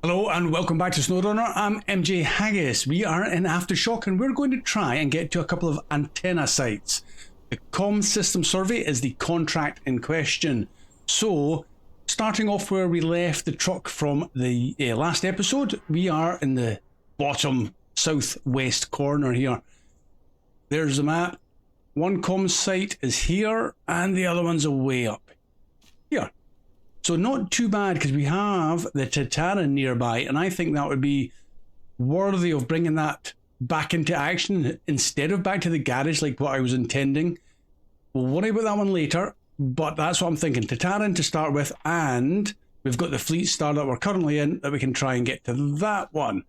Hello and welcome back to Snowrunner. I'm MJ Haggis. We are in Aftershock and we're going to try and get to a couple of antenna sites. The Comm System Survey is the contract in question. So, starting off where we left the truck from the last episode, we are in the bottom southwest corner here. There's the map. One comm site is here and the other one's away up here. So not too bad because we have the Tataran nearby, and I think that would be worthy of bringing that back into action instead of back to the garage like what I was intending. We'll worry about that one later, but that's what I'm thinking. Tataran to start with, and we've got the Fleet Star that we're currently in that we can try and get to that one.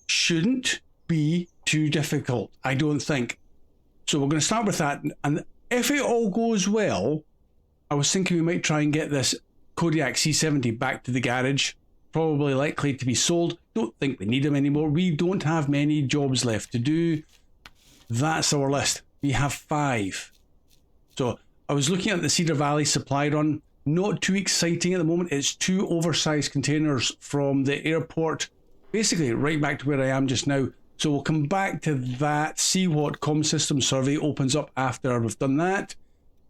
Shouldn't be too difficult, I don't think. So we're going to start with that, and if it all goes well, I was thinking we might try and get this Kodiak C70 back to the garage. Probably likely to be sold. Don't think we need them anymore. We don't have many jobs left to do. That's our list. We have 5. So I was looking at the Cedar Valley supply run. Not too exciting at the moment. It's 2 oversized containers from the airport. Basically right back to where I am just now. So we'll come back to that. See what Comm System Survey opens up after we've done that.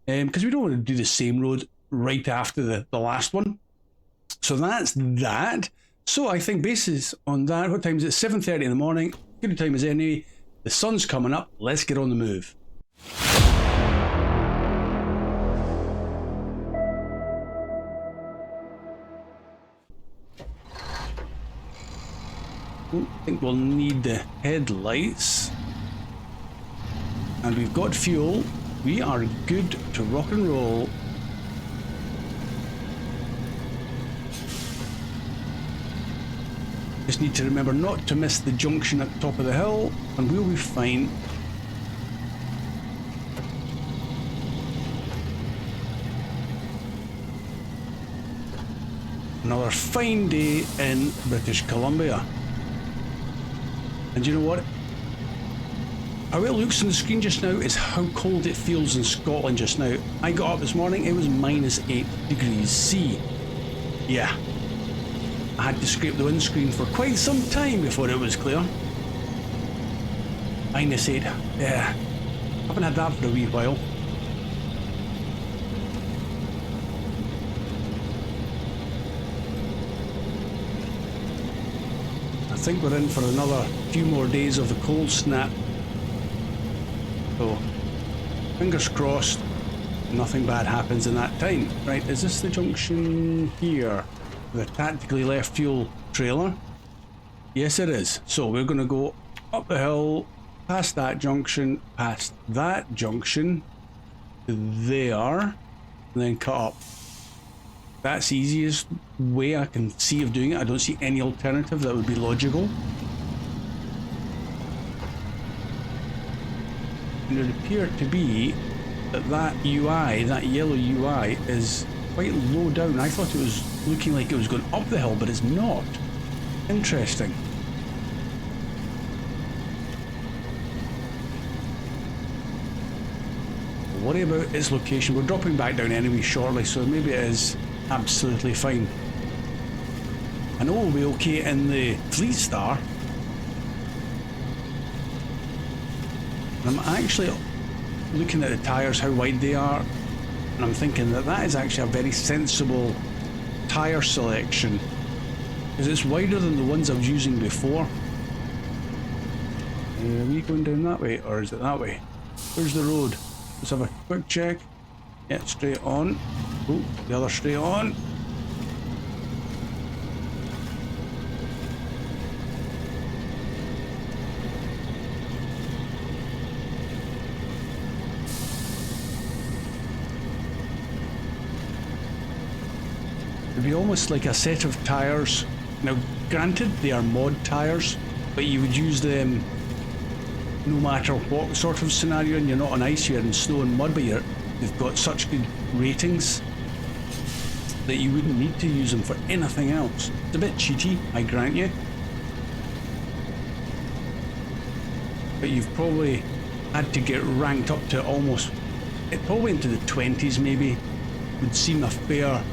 Because we don't want to do the same road right after the last one. So that's that. So I think basis on that, what time is it? 7:30 in the morning. Good time as any. The sun's coming up. Let's get on the move. Don't think we'll need the headlights. And we've got fuel. We are good to rock and roll. Just need to remember not to miss the junction at the top of the hill, and we'll be fine. Another fine day in British Columbia. And you know what? How it looks on the screen just now is how cold it feels in Scotland just now. I got up this morning, it was -8 degrees C. Yeah. I had to scrape the windscreen for quite some time before it was clear. -8. Yeah. Haven't had that for a wee while. I think we're in for another few more days of the cold snap. So, fingers crossed, nothing bad happens in that time. Right, is this the junction here? The tactically left fuel trailer? Yes, it is. So we're going to go up the hill, past that junction, past that junction, to there, and then cut up. That's the easiest way I can see of doing it. I don't see any alternative that would be logical. And it appeared to be that UI, that yellow UI, is quite low down. I thought it was looking like it was going up the hill, but it's not. Interesting. Don't worry about its location. We're dropping back down anyway shortly, so maybe it is absolutely fine. I know we'll be okay in the Fleet Star. I'm actually looking at the tyres, how wide they are, and I'm thinking that that is actually a very sensible tyre selection, because it's wider than the ones I was using before. Are we going down that way, or is it that way? Where's the road? Let's have a quick check. Yeah, straight on. Oh, the other straight on. It'd be almost like a set of tyres. Now, granted, they are mod tyres, but you would use them no matter what sort of scenario, and you're not on ice, you're in snow and mud, but they've got such good ratings that you wouldn't need to use them for anything else. It's a bit cheaty, I grant you. But you've probably had to get ranked up to almost, probably into the 20s maybe, would seem a fair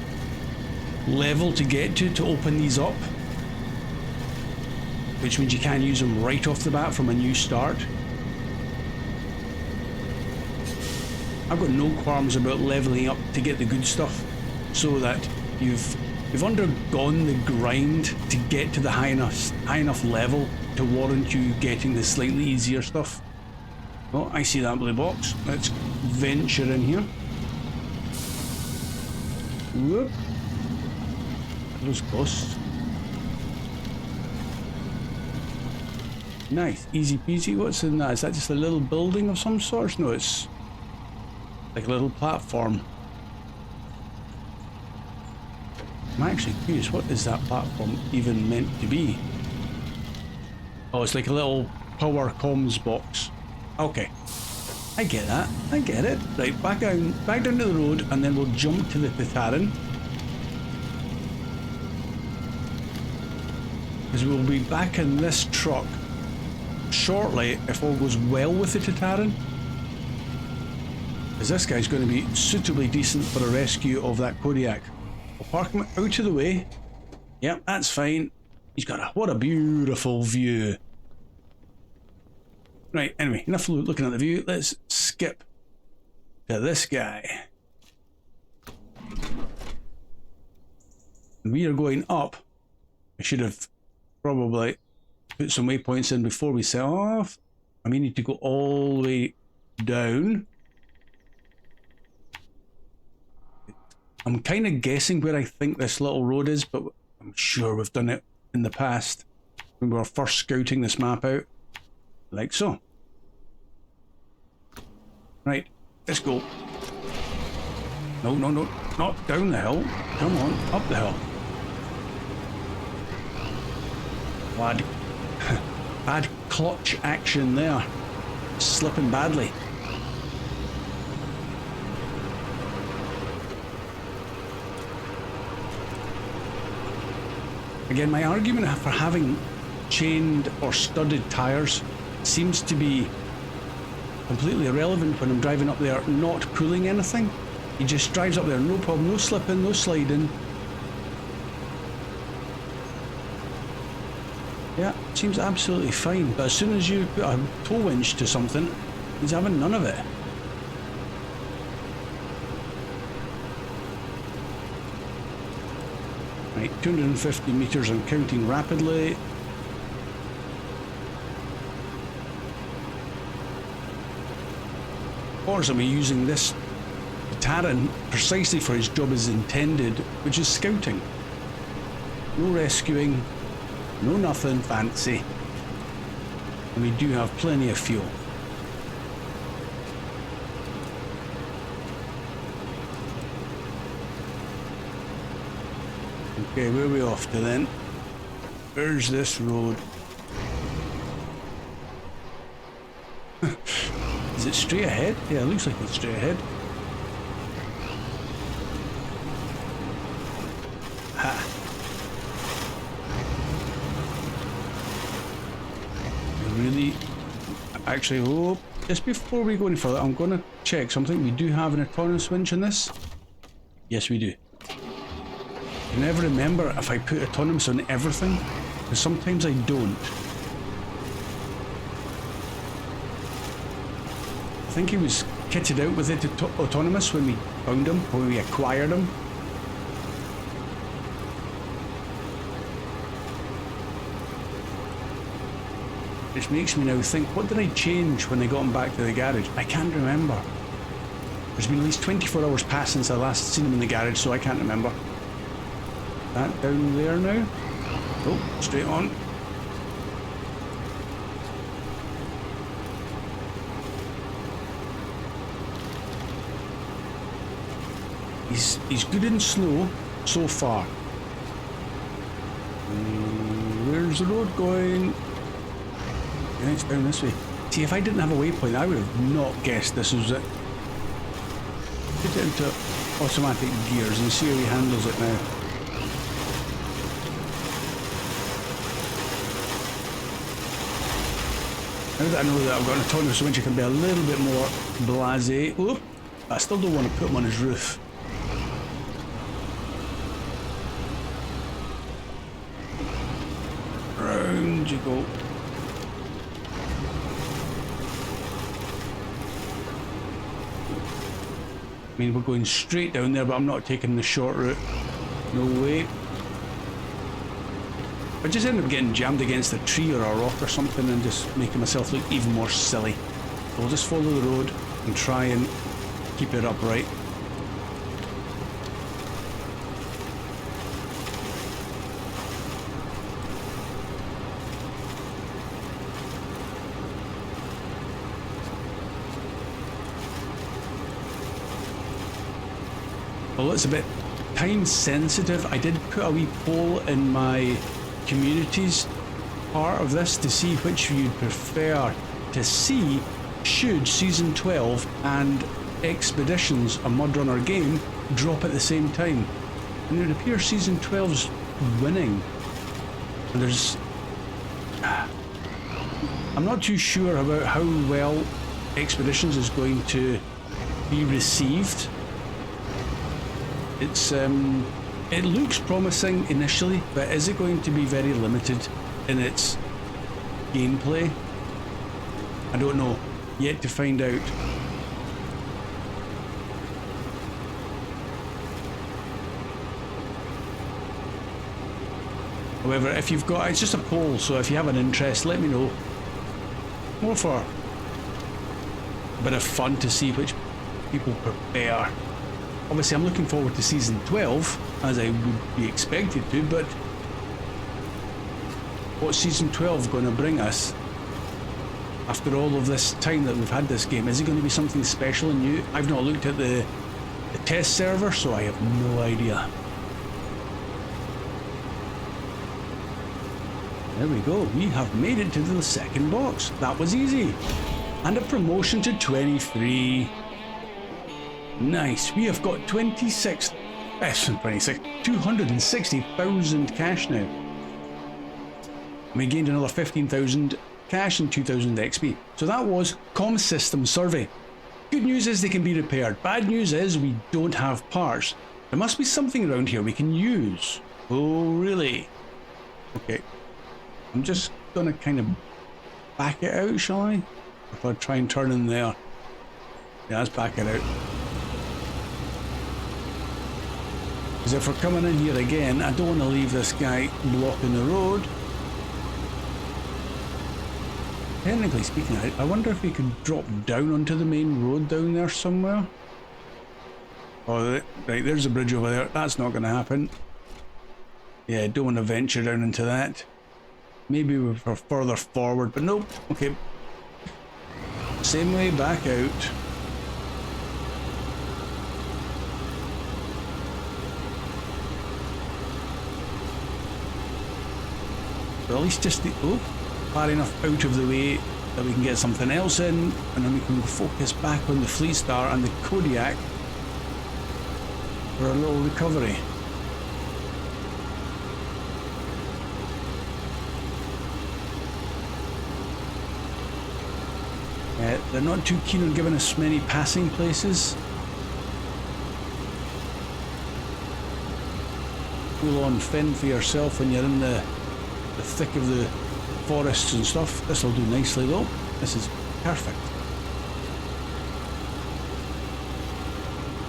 level to get to open these up, which means you can't use them right off the bat from a new start. I've got no qualms about leveling up to get the good stuff, so that you've undergone the grind to get to the high enough level to warrant you getting the slightly easier stuff. Well, I see that blue box. Let's venture in here. Whoop. That was close. Nice, easy peasy. What's in that? Is that just a little building of some sort? No, it's like a little platform. I'm actually curious, what is that platform even meant to be? Oh, it's like a little power comms box. Okay, I get that. I get it. Right, back down to the road, and then we'll jump to the Tataran. Because we'll be back in this truck shortly if all goes well with the Tataran. Because this guy's going to be suitably decent for a rescue of that Kodiak. We'll park him out of the way. Yep, that's fine. He's got what a beautiful view. Right, anyway, enough looking at the view. Let's skip to this guy. We are going up. I should have probably put some waypoints in before we set off. I may need to go all the way down. I'm kind of guessing where I think this little road is, but I'm sure we've done it in the past when we were first scouting this map out. Like so. Right, let's go. No, no, no, not down the hill. Come on, up the hill. Bad clutch action there. Slipping badly. Again, my argument for having chained or studded tires seems to be completely irrelevant when I'm driving up there not pulling anything. He just drives up there, no problem, no slipping, no sliding. Yeah, seems absolutely fine, but as soon as you put a tow winch to something, he's having none of it. Right, 250 meters and counting rapidly. Or are we using this Tataran precisely for his job as intended, which is scouting? No rescuing, no nothing fancy. And we do have plenty of fuel. Okay, where are we off to then? Where's this road? Is it straight ahead? Yeah, it looks like it's straight ahead. Ha. Really? Actually, oh, just before we go any further, I'm going to check something. We do have an autonomous winch in this. Yes, we do. I never remember if I put autonomous on everything, because sometimes I don't. I think he was kitted out with it autonomous when we found him, when we acquired him. Which makes me now think, what did I change when I got him back to the garage? I can't remember. There's been at least 24 hours past since I last seen him in the garage, so I can't remember. That down there now? Oh, straight on. He's good in snow so far. Where's the road going? Yeah, it's down this way. See, if I didn't have a waypoint, I would have not guessed this was it. Put it into automatic gears and see how he handles it now. Now that I know that I've got an autonomous winch, I can be a little bit more blasé. Oop! I still don't want to put him on his roof. you go. I mean, we're going straight down there, but I'm not taking the short route. No way. I just end up getting jammed against a tree or a rock or something and just making myself look even more silly. So we'll just follow the road and try and keep it upright. Well, it's a bit time sensitive. I did put a wee poll in my communities part of this to see which you'd prefer to see should Season 12 and Expeditions, a Mudrunner game, drop at the same time. And it appears Season 12's winning. And there's... I'm not too sure about how well Expeditions is going to be received. It's it looks promising initially, but is it going to be very limited in its gameplay? I don't know. Yet to find out. However, if you've got, it's just a poll, so if you have an interest, let me know. More for a bit of fun to see which people prepare. Obviously, I'm looking forward to Season 12, as I would be expected to, but what's Season 12 going to bring us after all of this time that we've had this game? Is it going to be something special and new? I've not looked at the test server, so I have no idea. There we go, we have made it to the second box. That was easy. And a promotion to 23. Nice, we have got 260,000 cash now. We gained another 15,000 cash and 2,000 XP. So that was Comm System Survey. Good news is they can be repaired. Bad news is we don't have parts. There must be something around here we can use. Oh, really? Okay. I'm just gonna kind of back it out, shall I? If I try and turn in there. Yeah, let's back it out. Because if we're coming in here again, I don't want to leave this guy blocking the road. Technically speaking, I wonder if we could drop down onto the main road down there somewhere. Oh, right, there's a bridge over there. That's not going to happen. Yeah, I don't want to venture down into that. Maybe we're further forward, but nope. Okay. Same way back out. Or at least just the... Oh, far enough out of the way that we can get something else in, and then we can focus back on the Fleet Star and the Kodiak for a little recovery. They're not too keen on giving us many passing places. Full on fend for yourself when you're in the thick of the forests and stuff. This will do nicely though. This is perfect.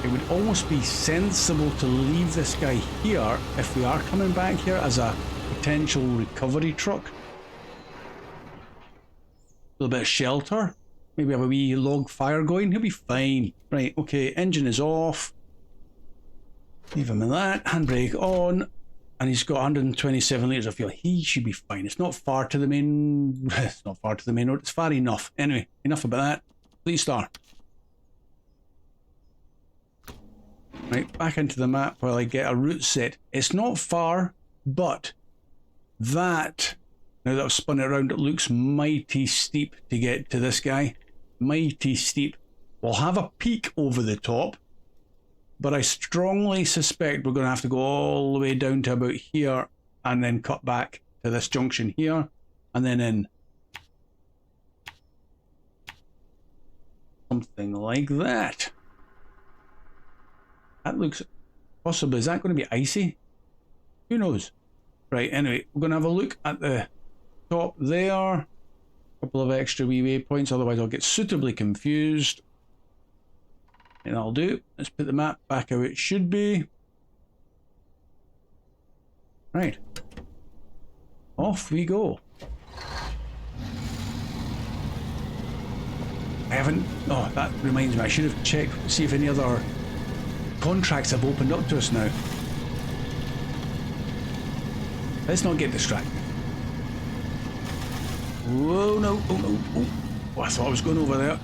It would almost be sensible to leave this guy here if we are coming back here as a potential recovery truck. A little bit of shelter. Maybe have a wee log fire going. He'll be fine. Right, okay, engine is off. Leave him in that. Handbrake on. And he's got 127 litres of fuel. He should be fine. It's not far to the main... It's not far to the main road. It's far enough. Anyway, enough about that. Fleet Star. Right, back into the map while I get a route set. It's not far, but that... Now that I've spun it around, it looks mighty steep to get to this guy. Mighty steep. We'll have a peak over the top, but I strongly suspect we're going to have to go all the way down to about here and then cut back to this junction here and then in. Something like that. That looks possibly, is that going to be icy? Who knows? Right, anyway, we're going to have a look at the top there. A couple of extra wee waypoints, otherwise I'll get suitably confused. And I'll do. Let's put the map back how it should be. Right. Off we go. I haven't... Oh, that reminds me. I should have checked, see if any other contracts have opened up to us now. Let's not get distracted. Whoa, no. Oh, no. Oh, I thought I was going over there.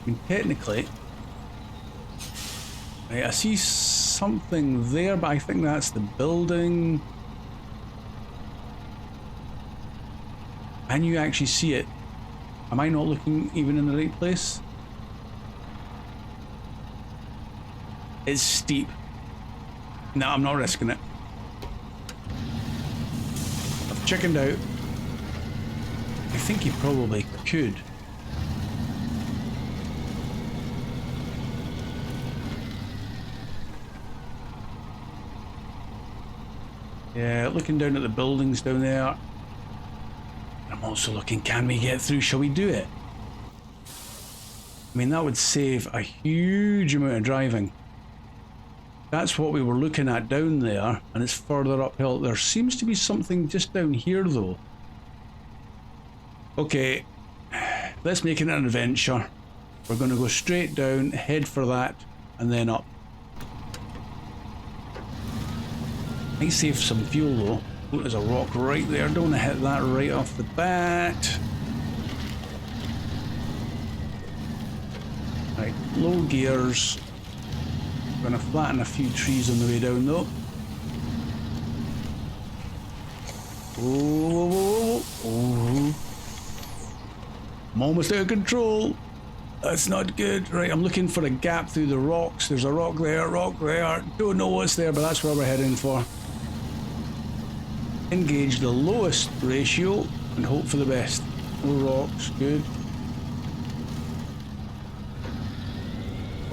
I mean, technically... Right, I see something there, but I think that's the building. Can you actually see it? Am I not looking even in the right place? It's steep. No, I'm not risking it. I've chickened out. I think you probably could. Yeah, looking down at the buildings down there. I'm also looking, can we get through? Shall we do it? I mean, that would save a huge amount of driving. That's what we were looking at down there, and it's further uphill. There seems to be something just down here, though. Okay, let's make it an adventure. We're going to go straight down, head for that, and then up. Might save some fuel, though. Oh, there's a rock right there. Don't want to hit that right off the bat. Right, low gears. Going to flatten a few trees on the way down, though. Oh, I'm almost out of control. That's not good. Right, I'm looking for a gap through the rocks. There's a rock there, rock there. Don't know what's there, but that's where we're heading for. Engage the lowest ratio and hope for the best. No rocks, good.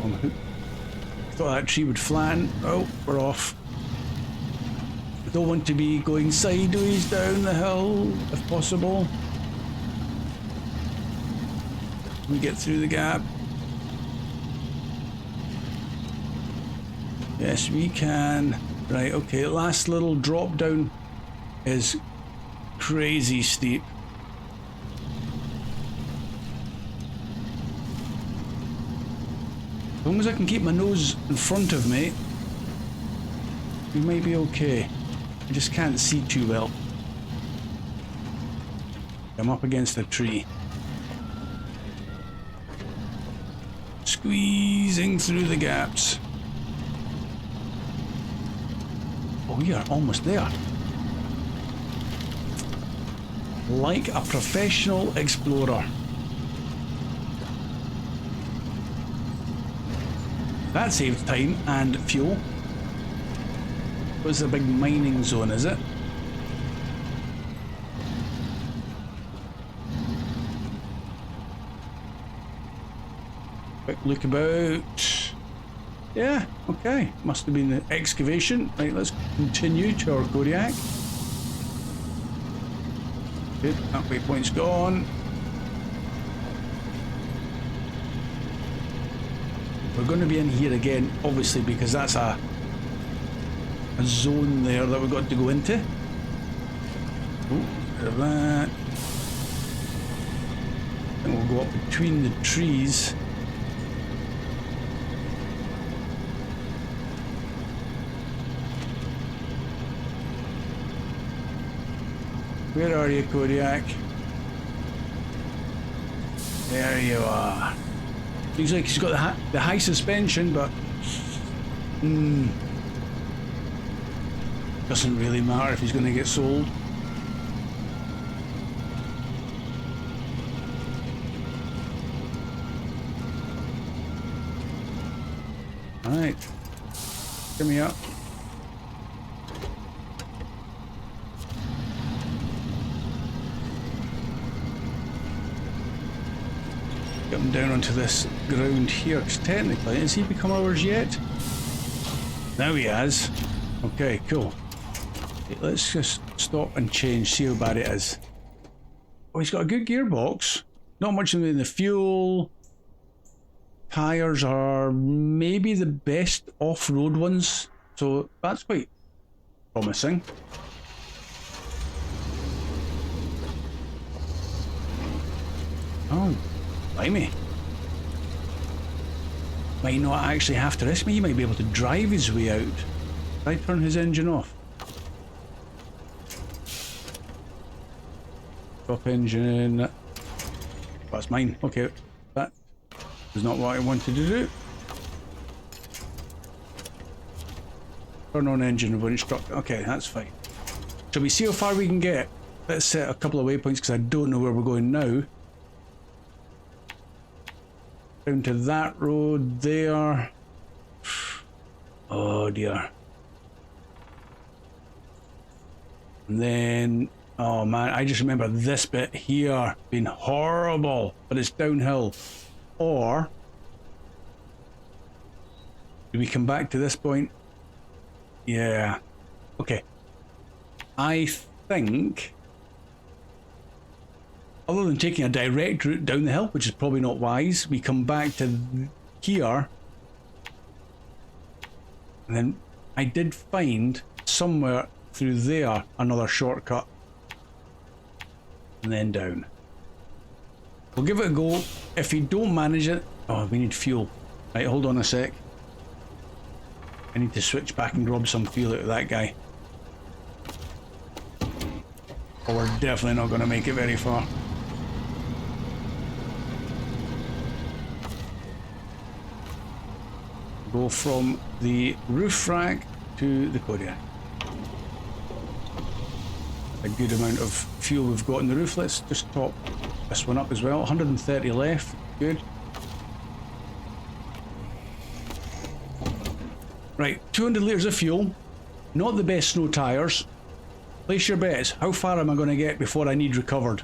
I thought that tree would flatten. Oh, we're off. I don't want to be going sideways down the hill, if possible. We get through the gap. Yes, we can. Right, okay, last little drop down is crazy steep. As long as I can keep my nose in front of me, we might be okay. I just can't see too well. I'm up against a tree. Squeezing through the gaps. Oh, we are almost there. Like a professional explorer. That saves time and fuel. It's a big mining zone, is it? Quick look about. Yeah, okay. Must have been the excavation. Right, let's continue to our Kodiak. Good, that waypoint's gone. We're going to be in here again, obviously, because that's a zone there that we've got to go into. Oh, bit of that. And we'll go up between the trees. Where are you, Kodiak? There you are. Looks like he's got the high suspension, but doesn't really matter if he's going to get sold. All right, give me up. Get him down onto this ground here, because technically, has he become ours yet? Now he has. Okay, cool. Let's just stop and change, see how bad it is. Oh, he's got a good gearbox. Not much in the fuel. Tires are maybe the best off-road ones, so that's quite promising. Oh, blimey. Might not actually have to risk me. He might be able to drive his way out. Try turn his engine off. Stop engine. That's mine. Okay, that is not what I wanted to do. Turn on engine when instructed. Okay, that's fine. Shall we see how far we can get? Let's set a couple of waypoints because I don't know where we're going now. Down to that road there. Oh dear. And then, oh man, I just remember this bit here being horrible, but it's downhill. Or do we come back to this point? Yeah. Okay. I think, other than taking a direct route down the hill, which is probably not wise, we come back to here. And then I did find somewhere through there another shortcut. And then down. We'll give it a go. If we don't manage it... Oh, we need fuel. Right, hold on a sec. I need to switch back and grab some fuel out of that guy. Or we're definitely not going to make it very far. Go from the roof rack to the Kodiak. A good amount of fuel we've got in the roof. Let's just top this one up as well. 130 left. Good. Right, 200 litres of fuel. Not the best snow tyres. Place your bets. How far am I going to get before I need recovered?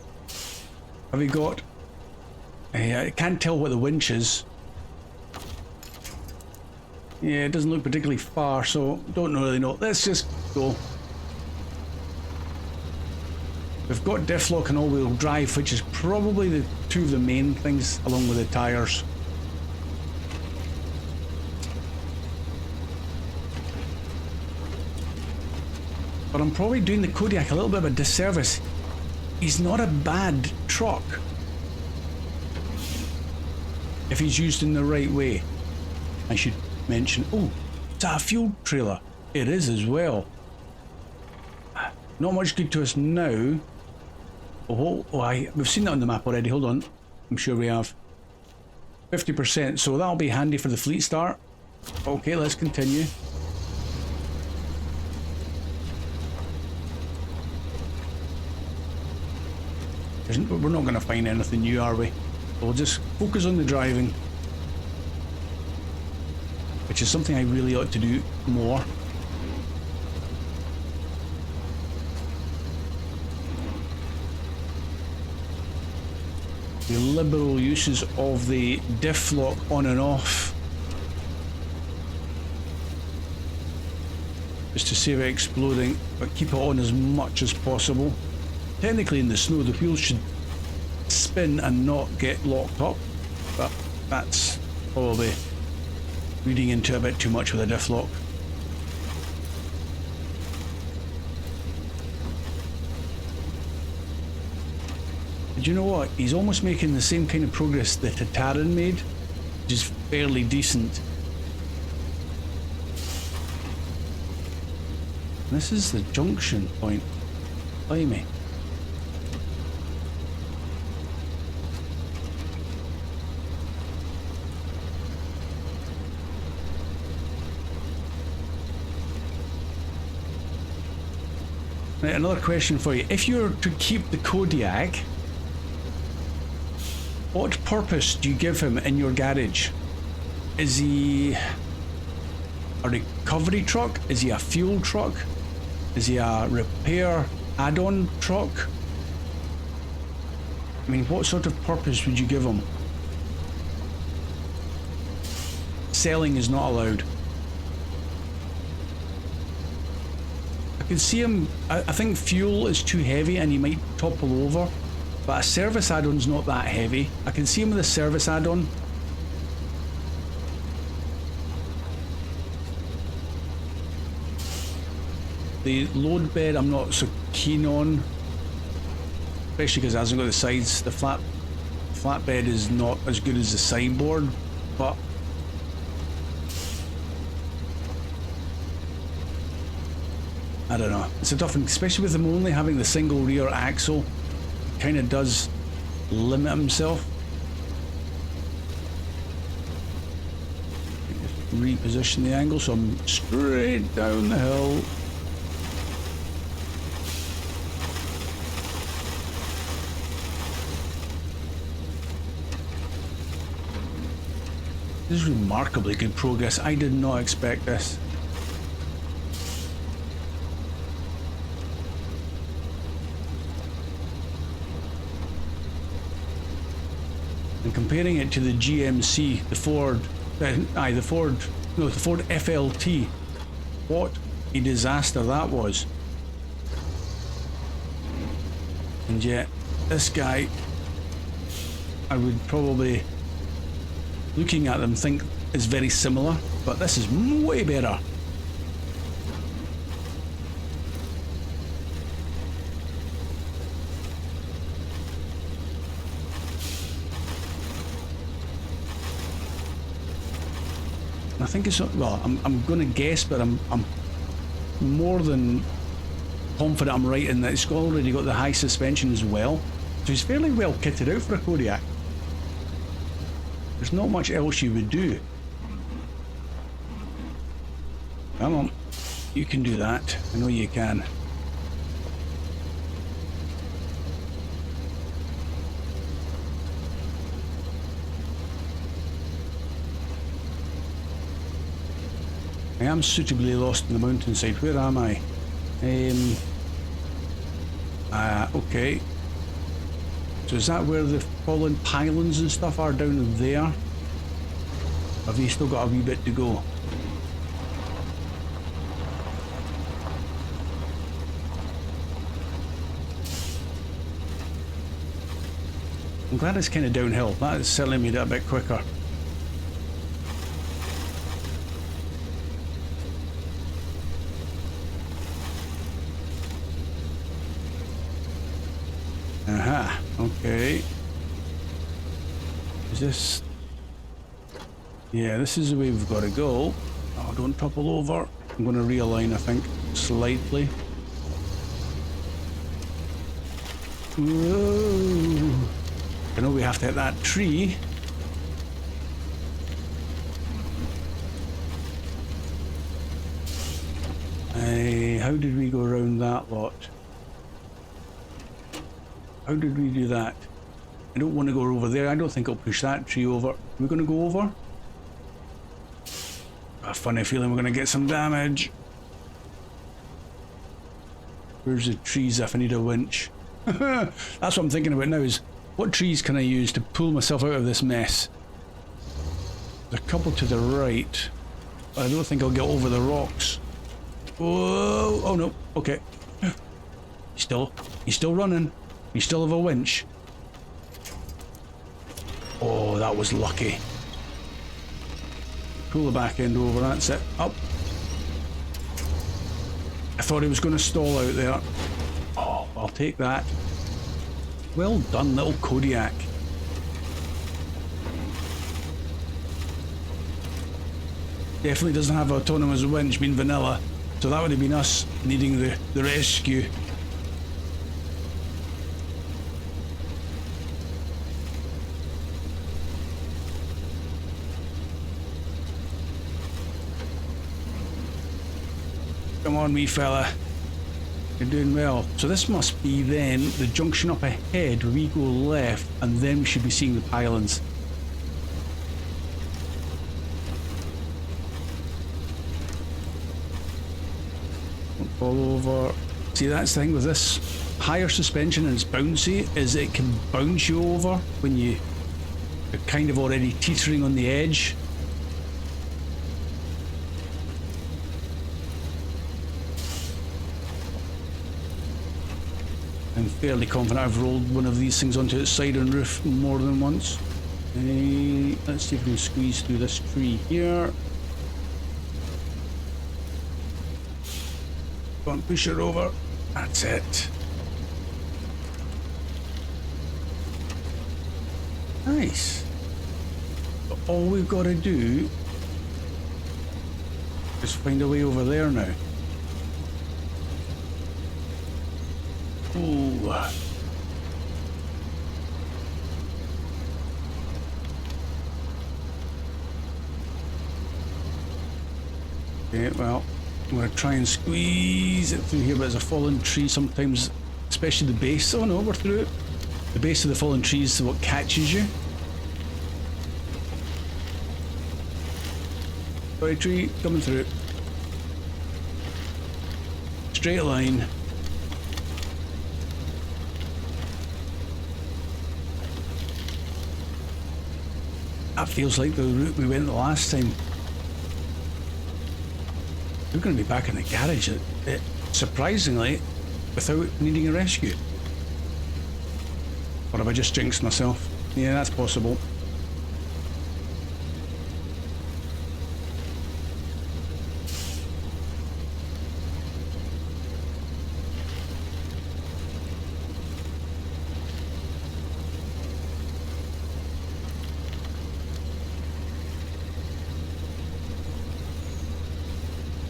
Have we got... I can't tell what the winch is. Yeah, it doesn't look particularly far, so don't really know. Let's just go. We've got diff lock and all-wheel drive, which is probably the two of the main things, along with the tyres. But I'm probably doing the Kodiak a little bit of a disservice. He's not a bad truck if he's used in the right way. I should mention, oh, it's a fuel trailer. It is as well. Not much good to us now. We've seen that on the map already. Hold on, I'm sure we have. 50%, so that'll be handy for the fleet start. Okay, let's continue. We're not going to find anything new, are we? We'll just focus on the driving, which is something I really ought to do more. The liberal uses of the diff lock on and off, just to save it exploding, but keep it on as much as possible. Technically in the snow the wheels should spin and not get locked up, but that's probably reading into a bit too much with a diff lock. But you know what? He's almost making the same kind of progress that Tataran made, which is fairly decent. This is the junction point. Blimey. Right, another question for you. If you were to keep the Kodiak, what purpose do you give him in your garage? Is he a recovery truck? Is he a fuel truck? Is he a repair add-on truck? I mean, what sort of purpose would you give him? Selling is not allowed. A can see him. I think fuel is too heavy and he might topple over, but a service add-on's not that heavy. I can see him with a service add-on. The load bed I'm not so keen on, especially because it hasn't got the sides. The flatbed is not as good as the sideboard, but I don't know. It's a tough one, especially with him only having the single rear axle. Kind of does limit himself. Just reposition the angle so I'm straight down the hill. This is remarkably good progress. I did not expect this. And comparing it to the GMC, the Ford FLT, what a disaster that was. And yet, this guy, I would probably, looking at them, think is very similar, but this is way better. I think it's, well, I'm going to guess, but I'm more than confident I'm right in that it's already got the high suspension as well, so he's fairly well kitted out for a Kodiak. There's not much else you would do. Come on, you can do that. I know you can. I am suitably lost in the mountainside. Where am I? Okay. So is that where the fallen pylons and stuff are, down there? Have you still got a wee bit to go? I'm glad it's kind of downhill. That has certainly made it a bit quicker. Aha, okay. Is this... Yeah, this is the way we've got to go. Oh, don't topple over. I'm going to realign, I think, slightly. Whoa. I know we have to hit that tree. How did we go around that lot? How did we do that? I don't want to go over there. I don't think I'll push that tree over. We're going to go over? A funny feeling we're going to get some damage. Where's the trees if I need a winch? That's what I'm thinking about now, is what trees can I use to pull myself out of this mess? There's a couple to the right, but I don't think I'll get over the rocks. Whoa! Oh no, okay. He's still running. You still have a winch. Oh, that was lucky. Pull the back end over, that's it. Up. I thought he was going to stall out there. Oh, I'll take that. Well done, little Kodiak. Definitely doesn't have autonomous winch, being vanilla. So that would have been us needing the rescue. Come on, wee fella. You're doing well. So this must be then the junction up ahead where we go left, and then we should be seeing the pylons. Don't fall over. See, that's the thing with this higher suspension, and it's bouncy, is it can bounce you over when you're kind of already teetering on the edge. I'm fairly confident I've rolled one of these things onto its side and roof more than once. Let's see if we can squeeze through this tree here. Go on, push it over. That's it. Nice. But all we've got to do is find a way over there now. Ooh. Okay, well, I'm going to try and squeeze it through here, but there's a fallen tree sometimes, especially the base. Oh no, we're through it. The base of the fallen tree is what catches you. Sorry, tree, coming through. Straight line. That feels like the route we went the last time. We're going to be back in the garage, surprisingly, without needing a rescue. Or have I just jinxed myself? Yeah, that's possible.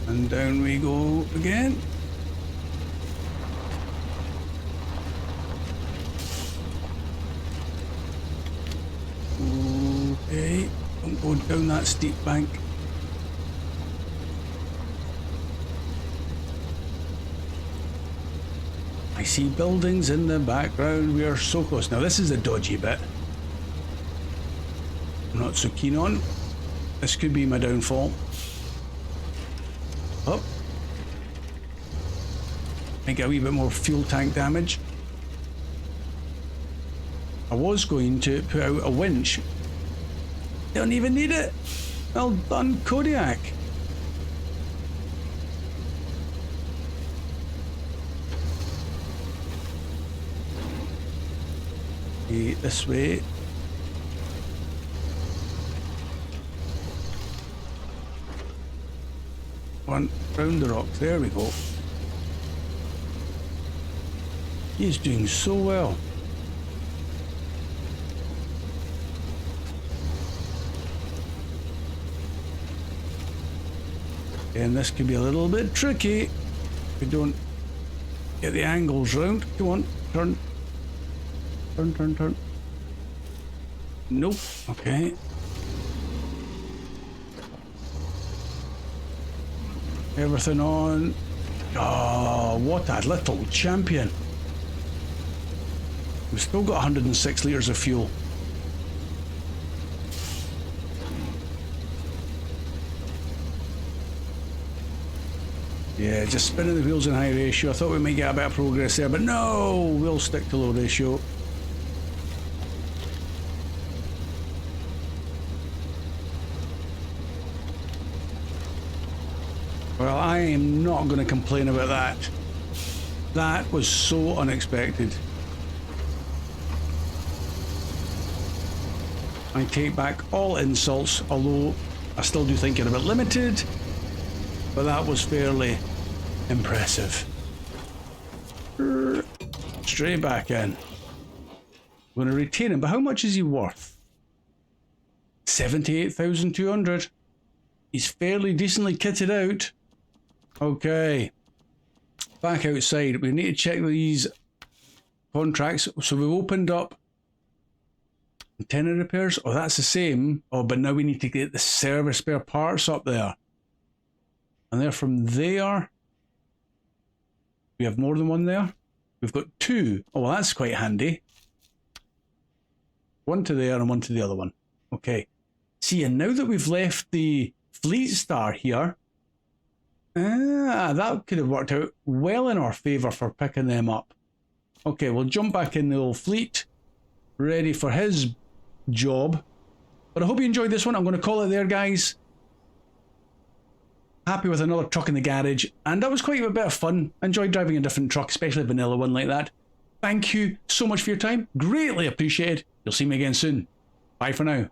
And down we go again. Okay, don't go down that steep bank. I see buildings in the background. We are so close. Now this is the dodgy bit. I'm not so keen on. This could be my downfall. Up. I get a wee bit more fuel tank damage. I was going to put out a winch. Don't even need it. Well done, Kodiak. Okay, this way. One round the rock. There we go. He's doing so well. And this could be a little bit tricky if we don't get the angles round. Come on, turn. Turn, turn, turn. Nope. Okay. Everything on. Oh, what a little champion. We've still got 106 litres of fuel. Yeah, just spinning the wheels in high ratio. I thought we might get a bit of progress there, but no, we'll stick to low ratio. Well, I am not going to complain about that. That was so unexpected. I take back all insults, although I still do think you're a bit limited, but that was fairly impressive. Straight back in. I'm going to retain him, but how much is he worth? 78,200. He's fairly decently kitted out. Okay, back outside. We need to check these contracts. So we've opened up antenna repairs. Oh, that's the same. Oh, but now we need to get the service spare parts up there. And they're from there. We have more than one there. We've got two. Oh, well, that's quite handy. One to there and one to the other one. Okay. See, and now that we've left the Fleet Star here, that could have worked out well in our favour for picking them up. Okay, we'll jump back in the old fleet, ready for his job. But I hope you enjoyed this one. I'm going to call it there, guys. Happy with another truck in the garage, and that was quite a bit of fun. I enjoyed driving a different truck, especially a vanilla one like that. thank you so much for your time. Greatly appreciated. You'll see me again soon. Bye for now.